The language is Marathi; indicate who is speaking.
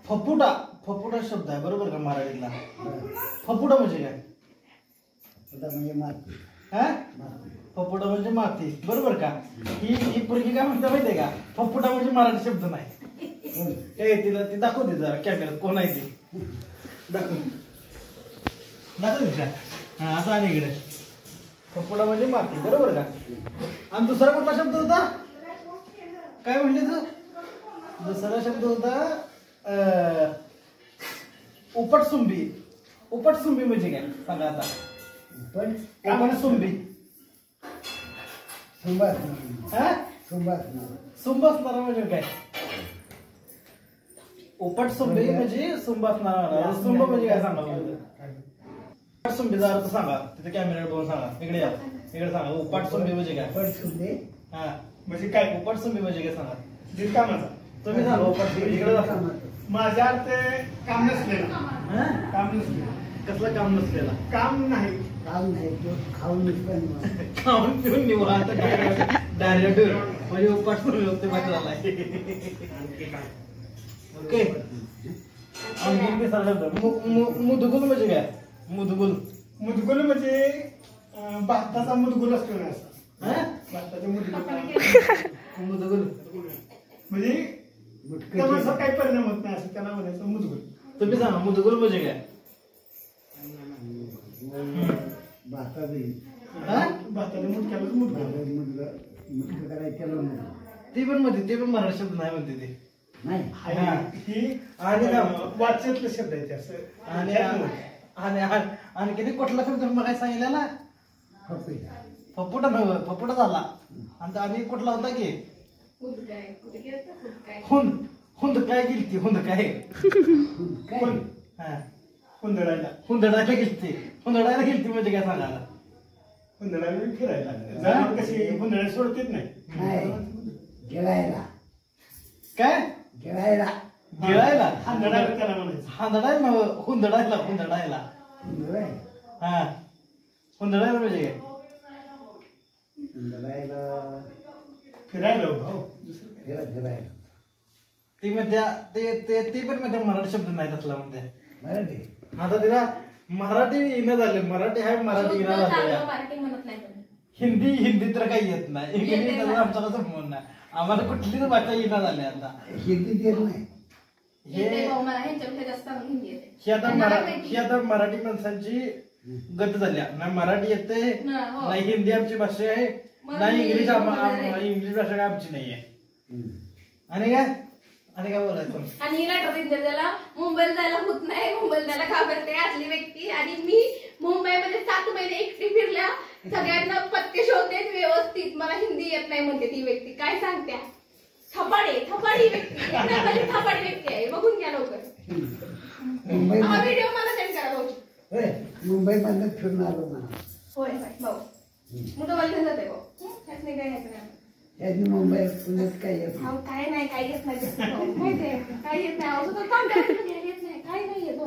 Speaker 1: फपुटा फपुटा शब्द आहे बरोबर का मराठीतला? फपुटा म्हणजे काय?
Speaker 2: म्हणजे माती.
Speaker 1: हा फपुटा म्हणजे माती बरोबर का? ही पोरगी काय म्हणते माहितीये का? फपुटा म्हणजे मराठी शब्द नाही. ए तिला ती दाखव दे जरा कॅमेऱ्यात कोण आहे ती दाखव तिच्या. हा आता आणि इकडे फपुटा म्हणजे माती बरोबर का? आणि दुसरा कुठला शब्द होता काय म्हणले तू? दुसरा शब्द होता उपटसुंबी. उपटसुंबी म्हणजे काय सांगा आता? उपटसुंबी सुंब असणारा म्हणजे काय? उपटसुंबी म्हणजे सुंब असणारा. सुंब म्हणजे काय सांगा? उपटसुंबीचा अर्थ सांगा. तिथे कॅमेऱ्यावर बघून सांगा. इकडे या इकडे सांगा. उपटसुंबी म्हणजे काय?
Speaker 2: उपटसुंबी
Speaker 1: हा म्हणजे काय? उपटसुंबी म्हणजे काय सांगा? कामाचा तुम्ही सांगा. उपटसुंबी इकडे
Speaker 3: माझ्या अर्थ काम नसलेला.
Speaker 1: काम नसलेला. कसलं काम नसलेला?
Speaker 3: काम नाही
Speaker 2: खाऊन
Speaker 1: खाऊन पिऊन निवडा. आता काय डायरेक्ट म्हणजे उपटसुंबी होते माहिती ओके. मुदगुल म्हणजे काय? मुदगुल
Speaker 3: मुदगुल म्हणजे भाताचा मुदगुल असतो ना असा. भाताचा
Speaker 1: मुदगुल
Speaker 3: म्हणजे त्यामुळे काही परिणाम होत नाही असं त्याला म्हणायचं मुदगुल.
Speaker 1: तुम्ही सांगा मुदगुल म्हणजे काय?
Speaker 3: भाताच्या मुदक्यालाच मुदगुल.
Speaker 1: ती पण म्हणते. ते पण मराठी शब्द नाही म्हणते ते.
Speaker 3: ही वाच्यातले शब्द आहे असं.
Speaker 1: आणि किती कुठला शब्द मग काय सांगितलेला? फपुटा नव्हे फपुटा झाला. आणि कुठला होता की हुंद काय गेलती? हुंद काय
Speaker 3: हुंदडायला
Speaker 1: हुंदडायला गेलती. हुंदडायला गेलती म्हणजे काय सांगायला?
Speaker 3: हुंदडायला फिरायला कशी हुंदडायला सोडतेच नाही.
Speaker 2: गिळायला
Speaker 1: काय?
Speaker 2: गिळायला
Speaker 1: गिळायला
Speaker 3: हांदडायला त्याला म्हणायचं.
Speaker 1: हांदडायला हुंदडायला हुंदडायला. हा हुंदडायला म्हणजे काय?
Speaker 3: फिरायला
Speaker 1: ती म्हणत्या ते पण म्हणते मराठी शब्द नाही तसला म्हणते. आता तिला मराठी येणं झालं. मराठी आहे मराठी येणं झालं. हिंदी तर काही येत नाही. इंग्लिश आमचा कसं म्हणून नाही. आम्हाला कुठलीच भाषा येणं झाली. आता
Speaker 2: हिंदी येत नाही.
Speaker 1: ही आता मराठी माणसांची गत झाल्या. ना मराठी येते नाही हिंदी आमची भाषा आहे नाही इंग्लिश इंग्लिश भाषा काय आमची नाहीये. आणि काय बोलायचं?
Speaker 4: आणि त्याला मुंबईला जायला होत नाही. मुंबईला जायला घाबरते असली व्यक्ती. आणि मी मुंबईमध्ये 7 महिने एकटी फिरल्या. सगळ्यांना पत्ते शोधते व्यवस्थित. मला हिंदी येत नाही म्हणते ती व्यक्ती. काय सांगत्या? थपाडी व्यक्ती. थपाडी व्यक्ती आहे. बघून घ्या लवकर. हा व्हिडिओ मला सेंड करा भाऊ.
Speaker 2: मुंबई मधून फिरून आलो ना.
Speaker 4: होय भाऊ मोठं मला घेऊन जाते भाऊ. त्यात नाही काय नाही.
Speaker 2: यांनी मुंबई पुण्यात काय येत
Speaker 4: काय नाही काय येत नाही. माहिती आहे काय येत नाही. असं तर येत नाही. काय नाही येत.